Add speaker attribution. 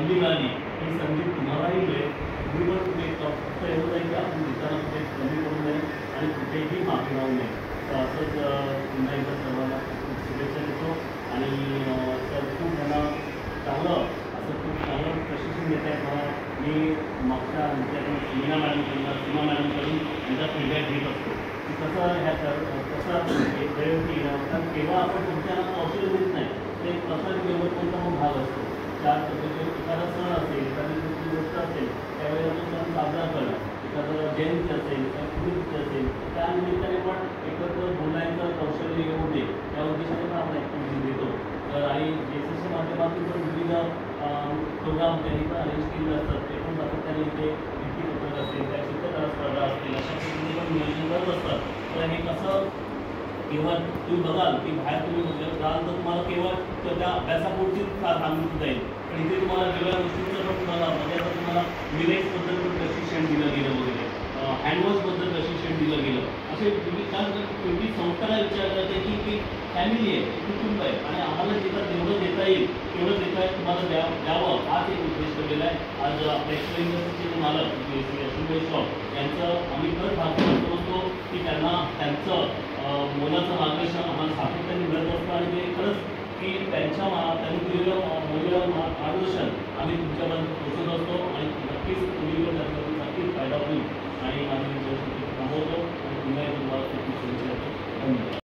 Speaker 1: संधी मिळाली ही संधी तुम्हालाही मिळेल. तुम्ही पण कुठे फक्त एवढं आहे की आपण देताना कुठे कमी करू नये आणि कुठेही मागे राहू नये. तर असंच पुन्हा एकदा सर्वांना खूप शुभेच्छा देतो आणि तर खूप त्यांना चांगलं असं खूप चांगलं प्रशिक्षण देत आहेत मला. मी मागच्या आमच्याकडून सीमा मॅडमकडून त्यांचा फीडबॅक घेत असतो की कसं ह्या कसं हे प्रयोग केला कारण तेव्हा आपण तुमच्या कौशल्य देत नाही ते प्रसार व्यवस्थापनचा पण भाग असतो. चार पद्धतीने एखादा सण असेल एखादी दुसरी गोष्ट असेल त्यावेळेला तो सण साजरा करणं एखादं जयंती असेल किंवा कृती असेल त्या निमित्ताने पण एकत्र बोलायचं कौशल्य येऊ दे त्या उद्देशाने पण आपण ॲक्टिव्हिटी देतो. तर आणि जेसीच्या माध्यमातून पण विविध प्रोग्राम त्यांनी पण अरेंज केलेले असतात ते पण सातत्याने इथे भित्तीपत्रक असेल त्या चित्रकला स्पर्धा असतील अशा पद्धतीने पण नियोजन करत असतात. तर हे कसं केवळ तुम्ही बघाल की बाहेर तुम्ही जाल तर तुम्हाला केवळ त्या अभ्यासापुरतीच सांगितलं जाईल पण इथे तुम्हाला वेगळ्या गोष्टींचं पण तुम्हाला म्हणजे आता तुम्हाला मिलेट्सबद्दल पण प्रशिक्षण दिलं गेलं वगैरे हँडवॉशबद्दल प्रशिक्षण दिलं गेलं असे कारण शेवटी संस्थाला विचार करते की फॅमिली आहे कुटुंब आहे आणि आम्हाला जेवढं देता येईल तेवढं देता येईल तुम्हाला द्यावं हाच एक उद्देश ठेवलेला आहे. आज आपल्या एक्सपिरियन्सचे मालक यशवंत शॉप यांचं आम्ही खरं भाग समजतो की त्यांना त्यांचं मोलाचं मार्गदर्शन आम्हाला सातत्याने मिळत असतं आणि ते खरंच की त्यांनी दिलेलं मार्गदर्शन आम्ही तुमच्यापर्यंत पोहोचत असतो आणि नक्कीच तुम्ही पण त्याच्यातून नक्कीच फायदा होईल आणि माझी थांबवतो आणि पुन्हा तुम्हाला खूप शुभेच्छा देतो. धन्यवाद.